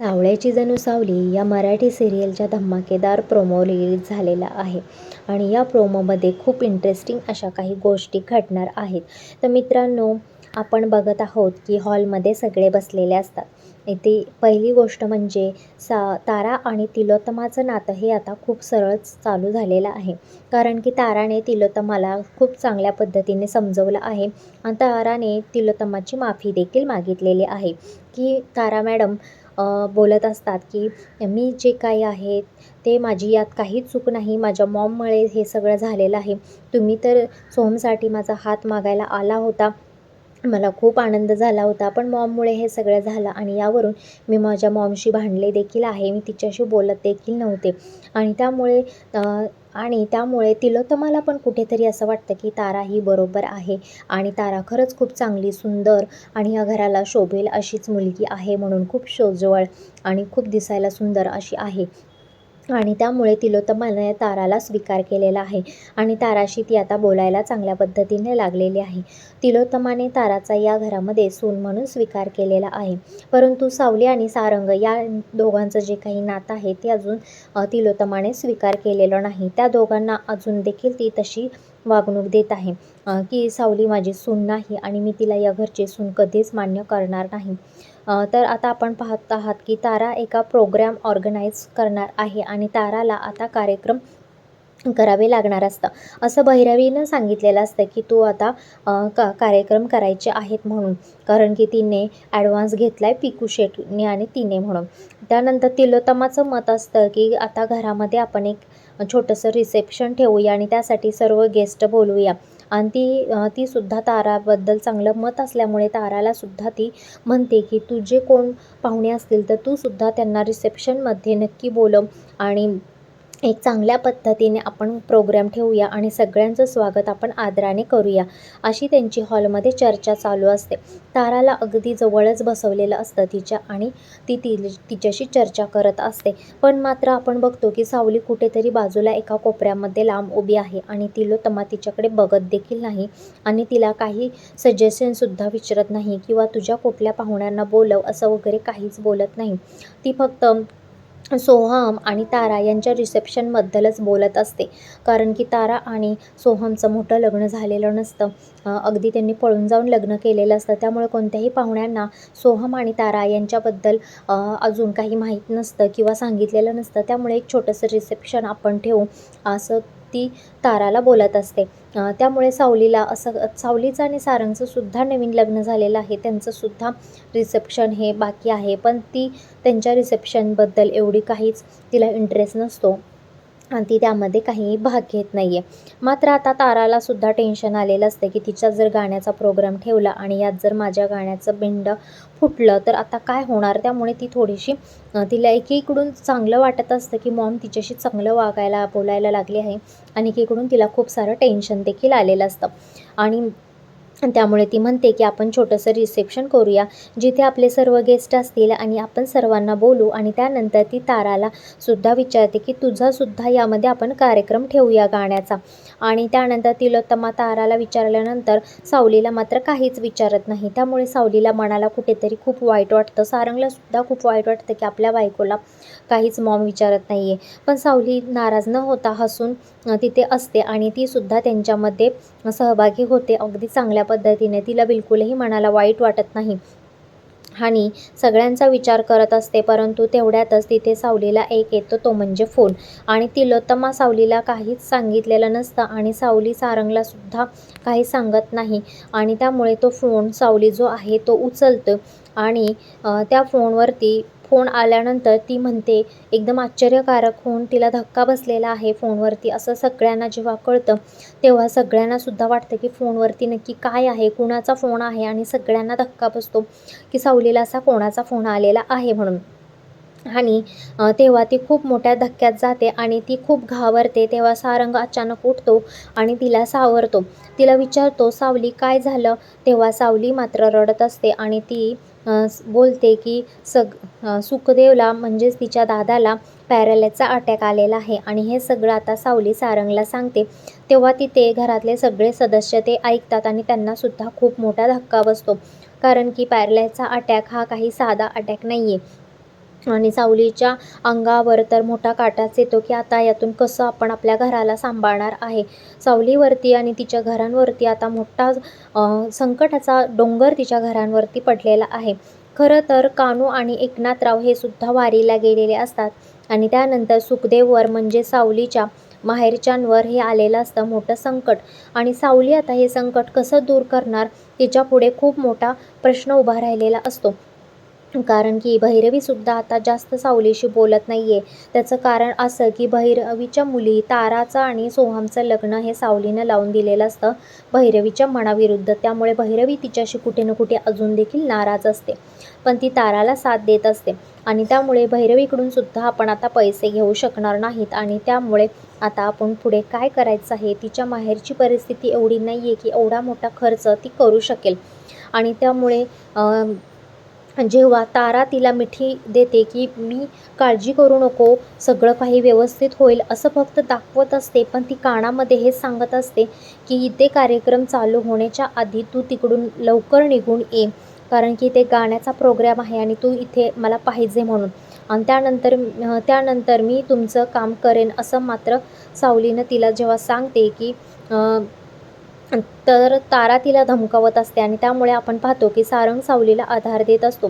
सावळ्याची जणू सावली या मराठी सिरियलच्या धमाकेदार प्रोमो रिलीज झालेला आहे आणि या प्रोमोमध्ये खूप इंटरेस्टिंग अशा काही गोष्टी घडणार आहेत. तर मित्रांनो, आपण बघत आहोत की हॉलमध्ये सगळे बसलेले असतात. इथे पहिली गोष्ट म्हणजे तारा आणि तिलोत्तमाचं नातं हे आता खूप सरळ चालू झालेलं आहे. कारण की ताराने तिलोत्तमाला खूप चांगल्या पद्धतीने समजवलं आहे आणि ताराने तिलोत्तमाची माफी देखील मागितलेली आहे. की तारा मॅडम बोलत असतात की मी जे काही आहे ते माझी यात काहीच चूक नाही. माझ्या मॉममुळे हे सगळं झालेलं आहे. तुम्ही तर सोहमसाठी माझा हात मागायला आला होता. मला खूप आनंद झाला होता. पण मॉममुळे हे सगळं झालं आणि यावरून मी माझ्या मॉमशी भांडले देखील आहे. मी तिच्याशी बोलत देखील नव्हते आणि त्यामुळे तिलोत्तमाला पण कुठेतरी असं वाटतं की तारा ही बरोबर आहे आणि तारा खरंच खूप चांगली, सुंदर आणि या घराला शोभेल अशीच मुलगी आहे, म्हणून खूप सोज्वळ आणि खूप दिसायला सुंदर अशी आहे. आणि त्यामुळे तिलोत्तमाने ताराला स्वीकार केलेला आहे आणि ताराशी ती आता बोलायला चांगल्या पद्धतीने लागलेली आहे. तिलोत्तमाने ताराचा या घरामध्ये सून म्हणून स्वीकार केलेला आहे. परंतु सावली आणि सारंग या दोघांचं जे काही नातं आहे ते अजून तिलोत्तमाने स्वीकार केलेलं नाही. त्या दोघांना अजून देखील ती तशी वागणूक देत आहे की सावली माझी सून नाही आणि मी तिला या घरची सून कधीच मान्य करणार नाही. तर आता आपण पाहत आहात की तारा एका प्रोग्राम ऑर्गनाईज करणार आहे आणि ताराला आता कार्यक्रम करावे लागणार असतं. असं भैरवीनं सांगितलेलं असतं की तू आता कार्यक्रम करायचे आहेत म्हणून. कारण की तिने ॲडव्हान्स घेतला आहे पिकू शेटने आणि तिने म्हणून. त्यानंतर तिलोत्तमाचं मत असतं की आता घरामध्ये आपण एक छोटंसं रिसेप्शन ठेवूया आणि त्यासाठी सर्व गेस्ट बोलवूया. आणि तीसुद्धा ताराबद्दल चांगलं मत असल्यामुळे तारालासुद्धा ती म्हणते की तुझे कोण पाहुणे असतील तर तूसुद्धा त्यांना रिसेप्शनमध्ये नक्की बोलव आणि एक चांगल्या पद्धतीने आपण प्रोग्राम ठेवूया आणि सगळ्यांचं स्वागत आपण आदराने करूया, अशी त्यांची हॉलमध्ये चर्चा चालू असते. ताराला अगदी जवळच बसवलेलं असतं तिच्या आणि तिच्याशी चर्चा करत असते. पण मात्र आपण बघतो की सावली कुठेतरी बाजूला एका कोपऱ्यामध्ये लांब उभी आहे आणि तिलोत्तमा तिच्याकडे बघत देखील नाही आणि तिला काही सजेशनसुद्धा विचारत नाही किंवा तुझ्या कुठल्या पाहुण्यांना बोलव असं वगैरे काहीच बोलत नाही. ती फक्त सोहम आणि तारा यांच्या रिसेप्शनबद्दलच बोलत असते. कारण की तारा आणि सोहमचं मोठं लग्न झालेलं नसतं. अगदी त्यांनी पळून जाऊन लग्न केलेलं असतं. त्यामुळे कोणत्याही पाहुण्यांना सोहम आणि तारा यांच्याबद्दल अजून काही माहीत नसतं किंवा सांगितलेलं नसतं. त्यामुळे एक छोटंसं रिसेप्शन आपण ठेवू असं ती ताराला बोलत असते. त्यामुळे सावलीचं आणि सारंगचंसुद्धा नवीन लग्न झालेलं आहे. त्यांचंसुद्धा रिसेप्शन हे बाकी आहे. पण ती त्यांच्या रिसेप्शनबद्दल एवढी काहीच तिला इंटरेस्ट नसतो आणि ती त्यामध्ये काहीही भाग घेत नाही आहे. मात्र आता तारालासुद्धा टेन्शन आलेलं असतं की तिचा जर गाण्याचा प्रोग्राम ठेवला आणि यात जर माझ्या गाण्याचं बिंड फुटलं तर आता काय होणार. त्यामुळे ती थोडीशी तिला एकीकडून चांगलं वाटत असतं की मॉम तिच्याशी चांगलं वागायला बोलायला लागली आहे आणि एकीकडून तिला खूप सारं टेन्शन देखील आलेलं असतं. आणि त्यामुळे ती म्हणते की आपण छोटंसं रिसेप्शन करूया, जिथे आपले सर्व गेस्ट असतील आणि आपण सर्वांना बोलू आणि त्यानंतर ती ताराला सुद्धा विचारते की तुझासुद्धा यामध्ये आपण कार्यक्रम ठेवूया गाण्याचा. आणि त्यानंतर तिलोत्तमा ताराला विचारल्यानंतर सावलीला मात्र काहीच विचारत नाही. त्यामुळे सावलीला मनाला कुठेतरी खूप वाईट वाटतं. सारंगलासुद्धा खूप वाईट वाटतं की आपल्या बायकोला काहीच मॉम विचारत नाही आहे. पण सावली नाराज न होता हसून तिथे असते आणि तीसुद्धा त्यांच्यामध्ये सहभागी होते अगदी चांगल्या पद्धतीने. तिला बिलकुलही मनाला वाईट वाटत नाही आणि सगळ्यांचा विचार करत असते. परंतु तेवढ्यातच तिथे सावलीला एक येतो, तो म्हणजे फोन. आणि तिलोत्तमा सावलीला काहीच सांगितलेलं नसतं आणि सावली सारंगलासुद्धा काही सांगत नाही आणि त्यामुळे तो फोन सावली जो आहे तो उचलतो आणि त्या फोन आल्यानंतर ती म्हणते, एकदम आश्चर्यकारक होऊन तिला धक्का बसलेला आहे फोनवरती असं सगळ्यांना जेव्हा कळतं तेव्हा सगळ्यांनासुद्धा वाटतं की फोनवरती नक्की काय आहे, कुणाचा फोन आहे आणि सगळ्यांना धक्का बसतो की सावलीला असा कोणाचा फोन आलेला आहे म्हणून. आणि तेव्हा ती खूप मोठ्या धक्क्यात जाते आणि ती खूप घाबरते. तेव्हा सारंग अचानक उठतो आणि तिला सावरतो. तिला विचारतो, सावली काय झालं? तेव्हा सावली मात्र रडत असते आणि ती बोलते की सुखदेवला म्हणजेच तिच्या दादाला पॅरालायचा अटॅक आलेला आहे आणि हे सगळं आता सावली सारंगला सांगते. तेव्हा तिथे घरातले सगळे सदस्य ते ऐकतात आणि त्यांनासुद्धा खूप मोठा धक्का बसतो. कारण की पॅरालायचा अटॅक हा काही साधा अटॅक नाही आहे आणि सावलीच्या अंगावर तर मोठा काटाच येतो की आता यातून कसं आपण आपल्या घराला सांभाळणार आहे. सावलीवरती आणि तिच्या घरांवरती आता मोठा संकटाचा डोंगर तिच्या घरांवरती पडलेला आहे. खरं तर कानू आणि एकनाथराव हे सुद्धा वारीला गेलेले असतात आणि त्यानंतर सुखदेववर म्हणजे सावलीच्या माहेरच्यांवर हे आलेलं असतं मोठं संकट. आणि सावली आता हे संकट कसं दूर करणार, तिच्यापुढे खूप मोठा प्रश्न उभा राहिलेला असतो. कारण की भैरवीसुद्धा आता जास्त सावलीशी बोलत नाही आहे. त्याचं कारण असं की भैरवीच्या मुली ताराचं आणि सोहमचं लग्न हे सावलीनं लावून दिलेलं असतं भैरवीच्या मनाविरुद्ध. त्यामुळे भैरवी तिच्याशी कुठे ना कुठे अजून देखील नाराज असते, पण ती ताराला साथ देत असते. आणि त्यामुळे भैरवीकडून सुद्धा आपण आता पैसे घेऊ शकणार नाहीत. आणि त्यामुळे आता आपण पुढे काय करायचं आहे, तिच्या माहेरची परिस्थिती एवढी नाही आहे की एवढा मोठा खर्च ती करू शकेल. आणि त्यामुळे जेव्हा तारा तिला मिठी देते की मी काळजी करू नको, सगळं काही व्यवस्थित होईल असं फक्त दाखवत असते, पण ती कानामध्ये हेच सांगत असते की इथे कार्यक्रम चालू होण्याच्या आधी तू तिकडून लवकर निघून ये, कारण की ते गाण्याचा प्रोग्राम आहे आणि तू इथे मला पाहिजे म्हणून. आणि त्यानंतर मी तुमचं काम करेन असं मात्र सावलीनं तिला जेव्हा सांगते की तर तारा तिला धमकावत असते. आणि त्यामुळे आपण पाहतो की सारंग सावलीला आधार देत असतो,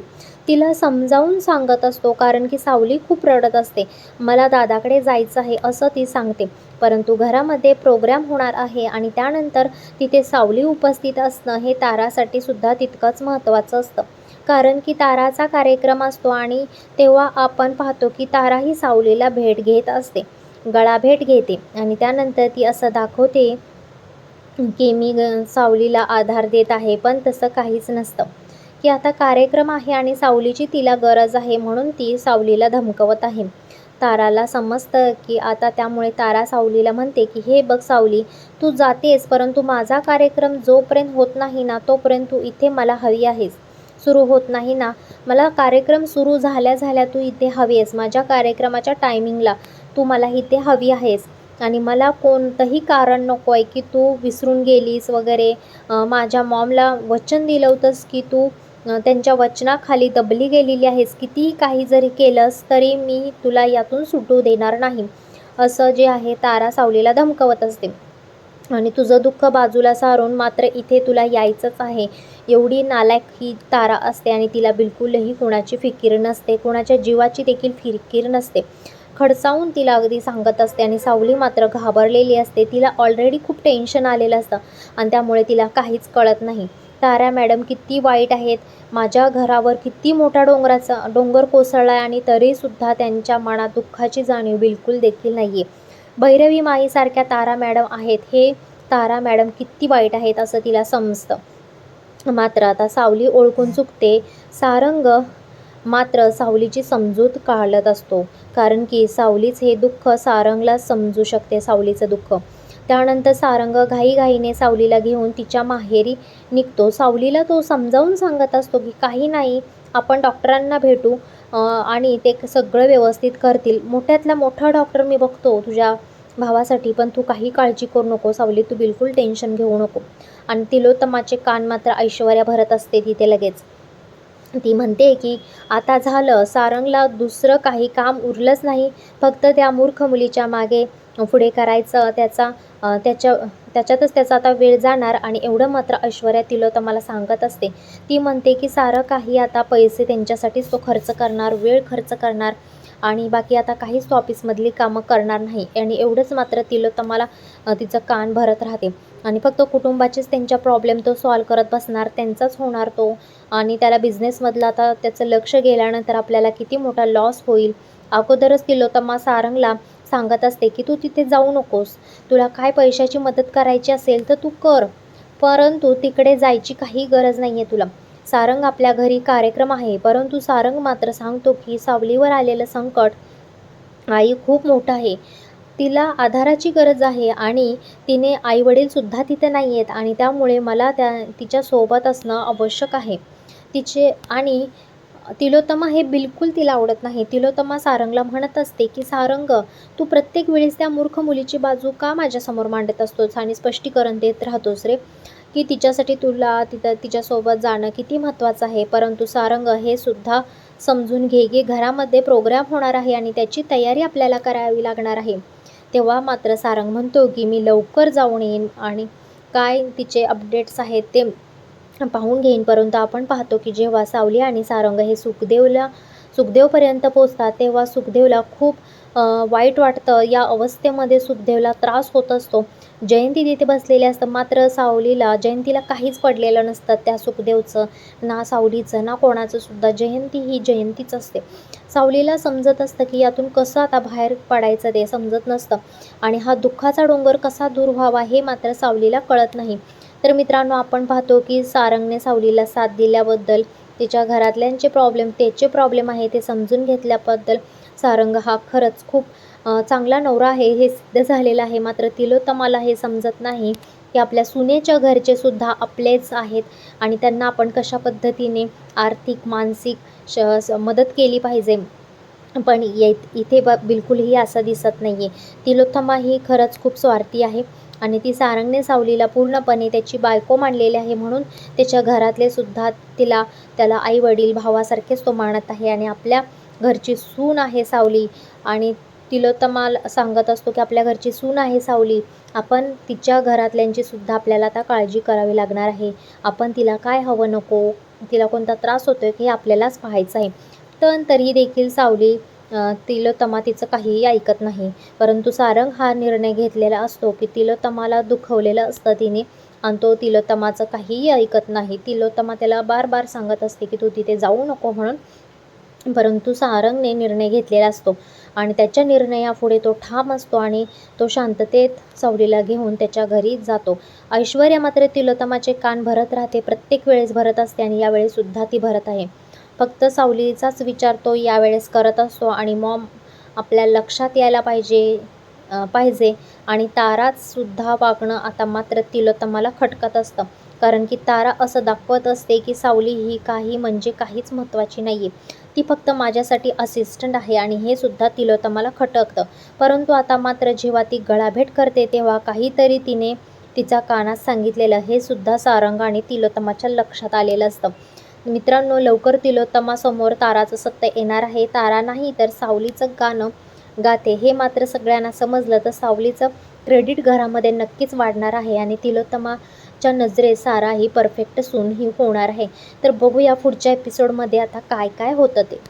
तिला समजावून सांगत असतो, कारण की सावली खूप रडत असते. मला दादाकडे जायचं आहे असं ती सांगते, परंतु घरामध्ये प्रोग्राम होणार आहे आणि त्यानंतर तिथे सावली उपस्थित असणं हे तारासाठी सुद्धा तितकंच महत्त्वाचं असतं. कारण की ताराचा कार्यक्रम असतो आणि तेव्हा आपण पाहतो की तारा ही सावलीला भेट घेत असते, गळाभेट घेते. आणि त्यानंतर ती असं दाखवते की मी सावलीला आधार देत आहे, पण तसं काहीच नसतं की आता कार्यक्रम आहे आणि सावलीची तिला गरज आहे म्हणून ती सावलीला धमकवत आहे. ताराला समजतं की आता त्यामुळे तारा सावलीला म्हणते की हे बघ सावली, तू जातेस परंतु माझा कार्यक्रम जोपर्यंत होत नाही ना तोपर्यंत तू इथे मला हवी आहेस. सुरू होत नाही ना, मला कार्यक्रम सुरू झाल्या तू इथे हवी आहेस. माझ्या कार्यक्रमाच्या टायमिंगला तू मला इथे हवी आहेस. आणि मला कोणतंही कारण नको आहे की तू विसरून गेलीस वगैरे. माझ्या मॉमला वचन दिलं होतंस की तू त्यांच्या वचनाखाली दबली गेलेली आहेस. कितीही काही जरी केलंस तरी मी तुला यातून सुटू देणार नाही, असं जे आहे तारा सावलीला धमकवत असते. आणि तुझं दुःख बाजूला सारून मात्र इथे तुला यायचंच आहे. एवढी नालायक ही तारा असते आणि तिला बिलकुलही कोणाची फिकीर नसते, कोणाच्या जीवाची देखील फिकीर नसते. खडसावून तिला अगदी सांगत असते आणि सावली मात्र घाबरलेली असते. तिला ऑलरेडी खूप टेन्शन आलेलं असतं आणि त्यामुळे तिला काहीच कळत नाही. तारा मॅडम किती वाईट आहेत, माझ्या घरावर किती मोठा डोंगर कोसळला आहे आणि तरीसुद्धा त्यांच्या मनात दुःखाची जाणीव बिलकुल देखील नाही आहे. भैरवी माईसारख्या तारा मॅडम आहेत, हे तारा मॅडम किती वाईट आहेत असं तिला समजतं. मात्र आता सावली ओळखून चुकते. सारंग मात्र सावलीची समजूत काढत असतो, कारण की सावलीच हे दुःख सारंगला समजू शकते, सावलीचं दुःख. त्यानंतर सारंग घाईघाईने सावलीला घेऊन तिच्या माहेरी निघतो. सावलीला तो समजावून सांगत असतो की काही नाही, आपण डॉक्टरांना भेटू आणि ते सगळं व्यवस्थित करतील. मोठ्यातला मोठा डॉक्टर मी बघतो तुझ्या भावासाठी, पण तू काही काळजी करू नको सावली, तू बिलकुल टेन्शन घेऊ नको. आणि तिलोत्तमाचे कान मात्र ऐश्वर्या भरत असते तिथे लगेच. ती म्हणते की आता झालं, सारंगला दुसरं काही काम उरलंच नाही, फक्त त्या मूर्ख मुलीच्या मागे पुढे करायचं, त्याच्यातच त्याचा आता वेळ जाणार. आणि एवढं मात्र ऐश्वर्या तिलोत्तमाला सांगत असते. ती म्हणते की सारं काही आता पैसे त्यांच्यासाठीच तो खर्च करणार, वेळ खर्च करणार आणि बाकी आता काहीच तो ऑफिसमधली कामं करणार नाही. आणि एवढंच मात्र तिलोत्तमाला तिचं कान भरत राहते आणि फक्त कुटुंबाचेच त्यांच्या प्रॉब्लेम तो सॉल्व करत बसणार, त्यांचाच होणार तो. आणि त्याला बिझनेसमधलं आता त्याचं लक्ष गेल्यानंतर आपल्याला किती मोठा लॉस होईल. अगोदरच तिलोत्तमा सारंगला सांगत असते की तू तिथे जाऊ नकोस, तुला काय पैशाची मदत करायची असेल तर तू कर, परंतु तिकडे जायची काही गरज नाही आहे तुला. सारंग आपल्या घरी कार्यक्रम आहे, परंतु सारंग मात्र सांगतो की सावलीवर आलेलं संकट आई खूप मोठं आहे, तिला आधाराची गरज आहे आणि तिने आईवडीलसुद्धा तिथे नाही आहेत आणि त्यामुळे मला तिच्यासोबत असणं आवश्यक आहे तिचे. आणि तिलोत्तमा हे बिलकुल तिला आवडत नाही. तिलोत्तमा सारंगला म्हणत असते की सारंग, तू प्रत्येक वेळेस त्या मूर्ख मुलीची बाजू का माझ्यासमोर मांडत असतोस आणि स्पष्टीकरण देत राहतोस रे, की तिच्यासाठी तुला तिच्यासोबत जाणं किती महत्त्वाचं आहे. परंतु सारंग हे सुद्धा समजून घे की घरामध्ये प्रोग्राम होणार आहे आणि त्याची तयारी आपल्याला करावी लागणार आहे. तेव्हा मात्र सारंग म्हणतो की मी लवकर जाऊन येईन आणि काय तिचे अपडेट्स आहेत ते पाहून घेईन. परंतु आपण पाहतो की जेव्हा सावली आणि सारंग हे सुखदेवपर्यंत पोचतात तेव्हा सुखदेवला खूप वाईट वाटतं. या अवस्थेमध्ये सुखदेवला त्रास होत असतो. जयंती तिथे बसलेली असतं, मात्र जयंतीला काहीच पडलेलं नसतं त्या सुखदेवचं, ना सावलीचं, ना कोणाचं सुद्धा. जयंती ही जयंतीच असते. सावलीला समजत असतं की यातून कसं आता बाहेर पडायचं ते समजत नसतं आणि हा दुःखाचा डोंगर कसा दूर व्हावा हे मात्र सावलीला कळत नाही. तर मित्रांनो, आपण पाहतो की सारंगने सावलीला साथ दिल्याबद्दल, तिच्या घरातल्यांचे त्याचे प्रॉब्लेम आहे ते समजून घेतल्याबद्दल सारंग हा खरंच खूप चांगला नवरा आहे हे सिद्ध झालेलं आहे. मात्र तिलोत्तमाला हे समजत नाही की आपल्या सुनेच्या घरचे सुद्धा आपलेच आहेत आणि त्यांना आपण कशा पद्धतीने आर्थिक, मानसिक मदत केली पाहिजे. पण इथे बिलकुलही असं दिसत नाही आहे. तिलोत्तमा ही खरंच खूप स्वार्थी आहे आणि ती सारंगने सावलीला पूर्णपणे त्याची बायको मानलेली आहे, म्हणून त्याच्या घरातले सुद्धा त्याला आई-वडील, भावासारखेच तो मानत आहे आणि आपल्या घरची सून आहे सावली आणि तिलोत्तमाला सांगत असतो की आपल्या घरची सून आहे सावली. आपण तिच्या घरातल्यांची सुद्धा आपल्याला आता काळजी करावी लागणार आहे. आपण तिला काय हवं नको, तिला कोणता त्रास होतोय हे आपल्यालाच पाहायचं आहे. पण तरी देखील सावली तिलोत्तमा तिचं काहीही ऐकत नाही. परंतु सारंग हा निर्णय घेतलेला असतो की तिलोत्तमाला दुखवलेलं असतं तिने आणि तो तिलोत्तमाचं काहीही ऐकत नाही. तिलोत्तमा त्याला बार सांगत असते की तू तिथे जाऊ नको म्हणून. परंतु सारंगने निर्णय घेतलेला असतो आणि त्याच्या निर्णयापुढे तो ठाम असतो आणि तो शांततेत सावलीला घेऊन त्याच्या घरी जातो. ऐश्वर्या मात्र तिलोत्तमाचे कान भरत राहते, प्रत्येक वेळेस भरत असते आणि यावेळेससुद्धा ती भरत आहे. फक्त सावलीचाच विचार तो यावेळेस करत असतो आणि मॉम आपल्या लक्षात यायला पाहिजे आणि ताराचसुद्धा वागणं आता मात्र तिलोत्तमाला खटकत असतं. कारण की तारा असं दाखवत असते की सावली ही म्हणजे काहीच महत्त्वाची नाही आहे. ती फक्त माझ्यासाठी असिस्टंट आहे आणि हे सुद्धा तिलोत्तमाला खटकतं. परंतु आता मात्र जेव्हा ती गळाभेट करते तेव्हा काहीतरी तिने तिच्या कानात सांगितलेलं हे सुद्धा सारंग आणि तिलोत्तमाच्या लक्षात आलेलं असतं. मित्रांनो, लवकर तिलोत्तमासमोर ताराचं सत्य येणार आहे. तारा नाही तर सावलीचं गाणं गाते हे मात्र सगळ्यांना समजलं तर सावलीचं क्रेडिट घरामध्ये नक्कीच वाढणार आहे आणि तिलोत्तमाच्या नजरेत सारा ही परफेक्ट सून ही होणार आहे. तर बघूया पुढच्या एपिसोडमध्ये आता काय काय होतं ते.